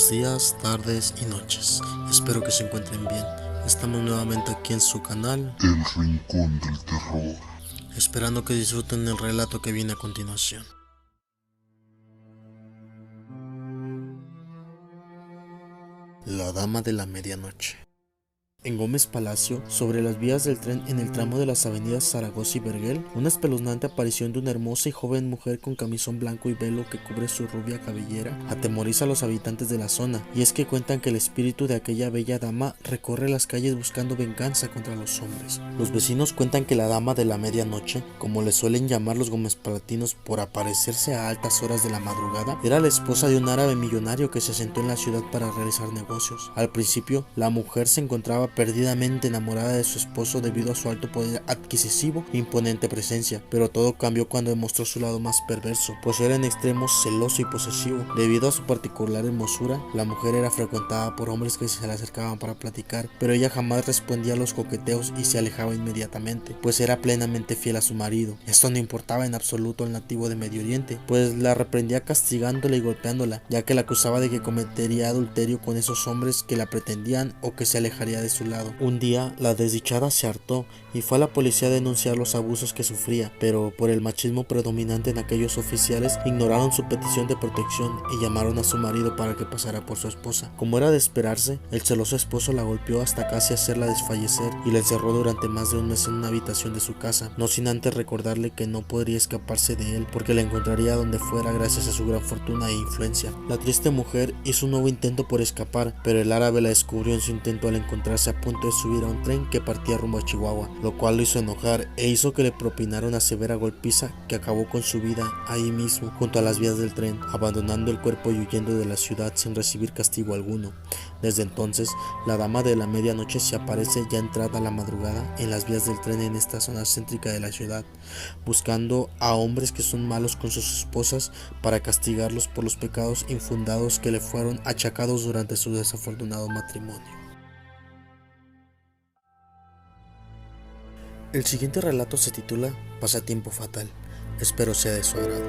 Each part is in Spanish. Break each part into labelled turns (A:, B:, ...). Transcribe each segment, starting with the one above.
A: Buenos días, tardes y noches. Espero que se encuentren bien. Estamos nuevamente aquí en su canal,
B: El Rincón del Terror.
A: esperando que disfruten el relato que viene a continuación. La Dama de la Medianoche. En Gómez Palacio, sobre las vías del tren en el tramo de las avenidas Zaragoza y Vergel, una espeluznante aparición de una hermosa y joven mujer con camisón blanco y velo que cubre su rubia cabellera atemoriza a los habitantes de la zona, y es que cuentan que el espíritu de aquella bella dama recorre las calles buscando venganza contra los hombres. Los vecinos cuentan que la Dama de la Medianoche, como le suelen llamar los gomezpalatinos por aparecerse a altas horas de la madrugada, era la esposa de un árabe millonario que se asentó en la ciudad para realizar negocios. Al principio, la mujer se encontraba perdidamente enamorada de su esposo debido a su alto poder adquisitivo e imponente presencia, pero todo cambió cuando demostró su lado más perverso, pues era en extremo celoso y posesivo. Debido a su particular hermosura, la mujer era frecuentada por hombres que se le acercaban para platicar, pero ella jamás respondía a los coqueteos y se alejaba inmediatamente, pues era plenamente fiel a su marido. Esto no importaba en absoluto al nativo de Medio Oriente, pues la reprendía castigándola y golpeándola, ya que la acusaba de que cometería adulterio con esos hombres que la pretendían o que se alejaría de su lado. Un día, la desdichada se hartó y fue a la policía a denunciar los abusos que sufría, pero por el machismo predominante en aquellos oficiales, ignoraron su petición de protección y llamaron a su marido para que pasara por su esposa. Como era de esperarse, el celoso esposo la golpeó hasta casi hacerla desfallecer y la encerró durante más de un mes en una habitación de su casa, no sin antes recordarle que no podría escaparse de él porque la encontraría donde fuera gracias a su gran fortuna e influencia. La triste mujer hizo un nuevo intento por escapar, pero el árabe la descubrió en su intento al encontrarse a punto de subir a un tren que partía rumbo a Chihuahua, lo cual lo hizo enojar e hizo que le propinara una severa golpiza que acabó con su vida ahí mismo junto a las vías del tren, abandonando el cuerpo y huyendo de la ciudad sin recibir castigo alguno. Desde entonces, la Dama de la Medianoche se aparece ya entrada la madrugada en las vías del tren en esta zona céntrica de la ciudad, buscando a hombres que son malos con sus esposas para castigarlos por los pecados infundados que le fueron achacados durante su desafortunado matrimonio. El siguiente relato se titula Pasatiempo Fatal. Espero sea de su agrado.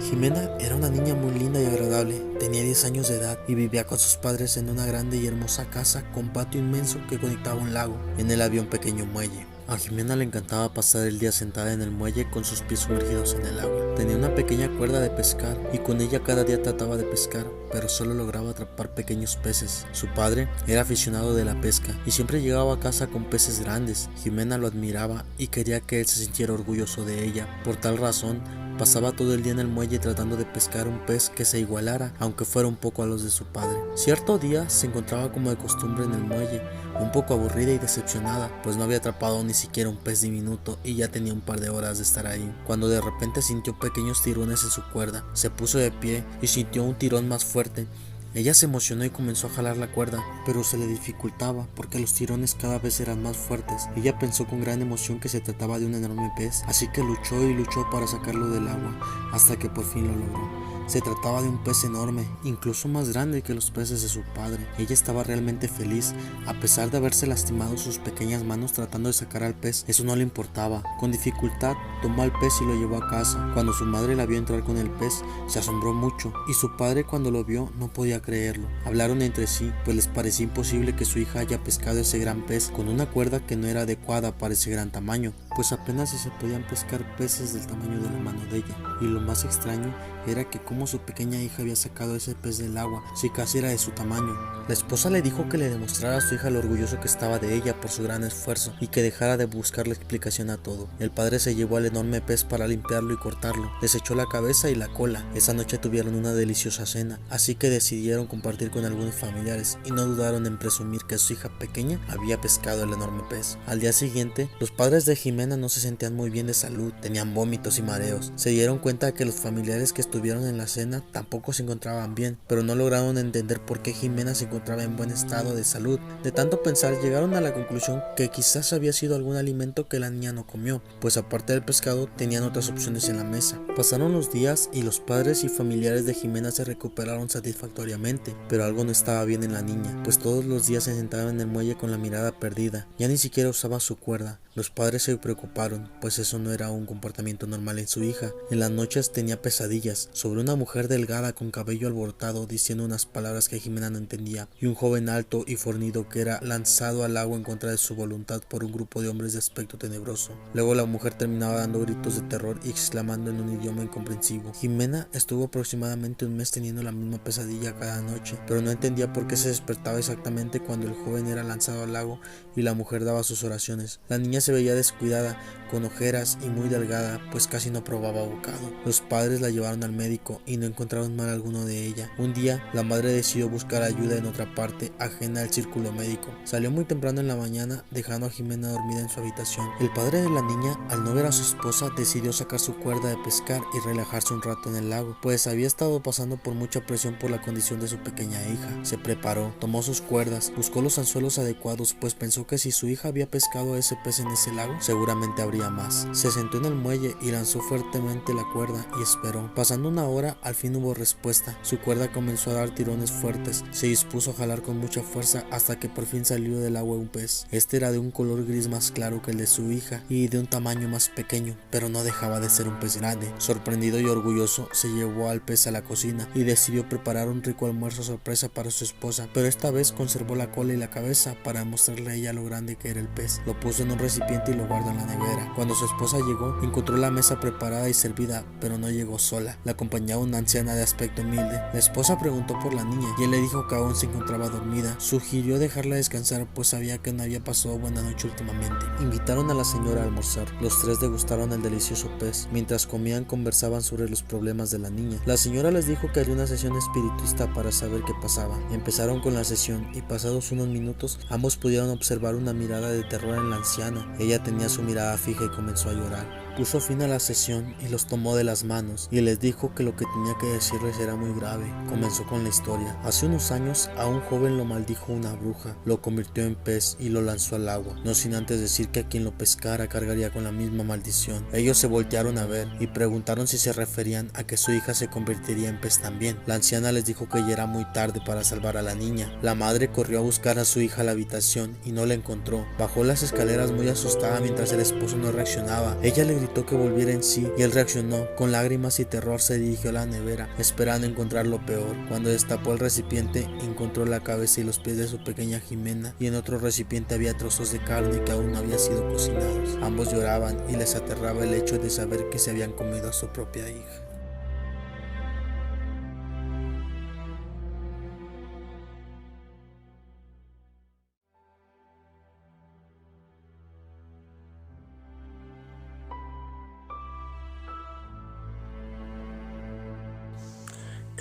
A: Jimena era una niña muy linda y agradable, tenía 10 años de edad y vivía con sus padres en una grande y hermosa casa con patio inmenso que conectaba un lago. En él había un pequeño muelle. A Jimena le encantaba pasar el día sentada en el muelle con sus pies sumergidos en el agua. Tenía una pequeña cuerda de pescar y con ella cada día trataba de pescar, pero solo lograba atrapar pequeños peces. Su padre era aficionado de la pesca y siempre llegaba a casa con peces grandes. Jimena lo admiraba y quería que él se sintiera orgulloso de ella. Por tal razón, pasaba todo el día en el muelle tratando de pescar un pez que se igualara, aunque fuera un poco a los de su padre. Cierto día se encontraba como de costumbre en el muelle, un poco aburrida y decepcionada, pues no había atrapado ni siquiera un pez diminuto y ya tenía un par de horas de estar ahí, cuando de repente sintió pequeños tirones en su cuerda. Se puso de pie y sintió un tirón más fuerte. Ella se emocionó y comenzó a jalar la cuerda, pero se le dificultaba porque los tirones cada vez eran más fuertes. Ella pensó con gran emoción que se trataba de un enorme pez, así que luchó y luchó para sacarlo del agua, hasta que por fin lo logró. Se trataba de un pez enorme, incluso más grande que los peces de su padre. Ella estaba realmente feliz, a pesar de haberse lastimado sus pequeñas manos tratando de sacar al pez. Eso no le importaba. Con dificultad tomó al pez y lo llevó a casa. Cuando su madre la vio entrar con el pez, se asombró mucho, y su padre cuando lo vio no podía creerlo. Hablaron entre sí, pues les parecía imposible que su hija haya pescado ese gran pez con una cuerda que no era adecuada para ese gran tamaño, pues apenas si se podían pescar peces del tamaño de la mano de ella. Y lo más extraño era que como su pequeña hija había sacado ese pez del agua, si casi era de su tamaño. La esposa le dijo que le demostrara a su hija lo orgulloso que estaba de ella por su gran esfuerzo y que dejara de buscarle explicación a todo. El padre se llevó al enorme pez para limpiarlo y cortarlo, les echó la cabeza y la cola. Esa noche tuvieron una deliciosa cena, así que decidieron compartir con algunos familiares y no dudaron en presumir que su hija pequeña había pescado el enorme pez. Al día siguiente, los padres de Jimena no se sentían muy bien de salud, tenían vómitos y mareos. Se dieron cuenta de que los familiares que estuvieron en la cena tampoco se encontraban bien, pero no lograron entender por qué Jimena se encontraba en buen estado de salud. De tanto pensar, llegaron a la conclusión que quizás había sido algún alimento que la niña no comió, pues aparte del pescado tenían otras opciones en la mesa. Pasaron los días y los padres y familiares de Jimena se recuperaron satisfactoriamente, pero algo no estaba bien en la niña, pues todos los días se sentaba en el muelle con la mirada perdida, ya ni siquiera usaba su cuerda. Los padres se preocuparon, pues eso no era un comportamiento normal en su hija. En las noches tenía pesadillas sobre una una mujer delgada con cabello alborotado diciendo unas palabras que Jimena no entendía, y un joven alto y fornido que era lanzado al agua en contra de su voluntad por un grupo de hombres de aspecto tenebroso. Luego la mujer terminaba dando gritos de terror y exclamando en un idioma incomprensible. Jimena estuvo aproximadamente un mes teniendo la misma pesadilla cada noche, pero no entendía por qué se despertaba exactamente cuando el joven era lanzado al lago y la mujer daba sus oraciones. La niña se veía descuidada, con ojeras y muy delgada, pues casi no probaba bocado. Los padres la llevaron al médico y no encontraron mal alguno de ella. Un día, la madre decidió buscar ayuda en otra parte, ajena al círculo médico. Salió muy temprano en la mañana, dejando a Jimena dormida en su habitación. El padre de la niña, al no ver a su esposa, decidió sacar su cuerda de pescar y relajarse un rato en el lago, pues había estado pasando por mucha presión por la condición de su pequeña hija. Se preparó, tomó sus cuerdas, buscó los anzuelos adecuados, pues pensó que si su hija había pescado a ese pez en ese lago, seguramente habría más. Se sentó en el muelle y lanzó fuertemente la cuerda y esperó. Pasando una hora, al fin hubo respuesta. Su cuerda comenzó a dar tirones fuertes. Se dispuso a jalar con mucha fuerza hasta que por fin salió del agua un pez. Este era de un color gris más claro que el de su hija y de un tamaño más pequeño, pero no dejaba de ser un pez grande. Sorprendido y orgulloso, se llevó al pez a la cocina y decidió preparar un rico almuerzo sorpresa para su esposa, pero esta vez conservó la cola y la cabeza para mostrarle a ella lo grande que era el pez. Lo puso en un recipiente y lo guardó en la nevera. Cuando su esposa llegó, encontró la mesa preparada y servida, pero no llegó sola. La acompañaba una anciana de aspecto humilde. La esposa preguntó por la niña y él le dijo que aún se encontraba dormida. Sugirió dejarla descansar, pues sabía que no había pasado buena noche últimamente. Invitaron a la señora a almorzar. Los tres degustaron el delicioso pez. Mientras comían, conversaban sobre los problemas de la niña. La señora les dijo que haría una sesión espiritista para saber qué pasaba. Empezaron con la sesión y pasados unos minutos, ambos pudieron observar una mirada de terror en la anciana. Ella tenía su mirada fija y comenzó a llorar. Puso fin a la sesión y los tomó de las manos y les dijo que lo que tenía que decirles era muy grave. Comenzó con la historia. Hace unos años a un joven lo maldijo una bruja, lo convirtió en pez y lo lanzó al agua, no sin antes decir que a quien lo pescara cargaría con la misma maldición. Ellos se voltearon a ver y preguntaron si se referían a que su hija se convertiría en pez también. La anciana les dijo que ya era muy tarde para salvar a la niña. La madre corrió a buscar a su hija a la habitación y no la encontró. Bajó las escaleras muy asustada mientras el esposo no reaccionaba. Ella le gritó que volviera en sí y él reaccionó. Con lágrimas y terror se dirigió a la nevera, esperando encontrar lo peor. Cuando destapó el recipiente, encontró la cabeza y los pies de su pequeña Jimena, y en otro recipiente había trozos de carne que aún no habían sido cocinados. Ambos lloraban y les aterraba el hecho de saber que se habían comido a su propia hija.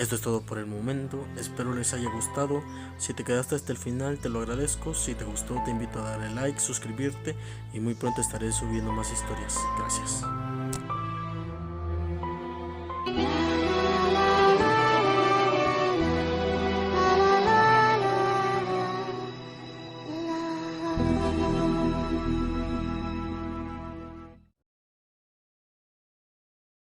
A: Esto es todo por el momento, espero les haya gustado. Si te quedaste hasta el final te lo agradezco. Si te gustó te invito a darle like, suscribirte y muy pronto estaré subiendo más historias. Gracias.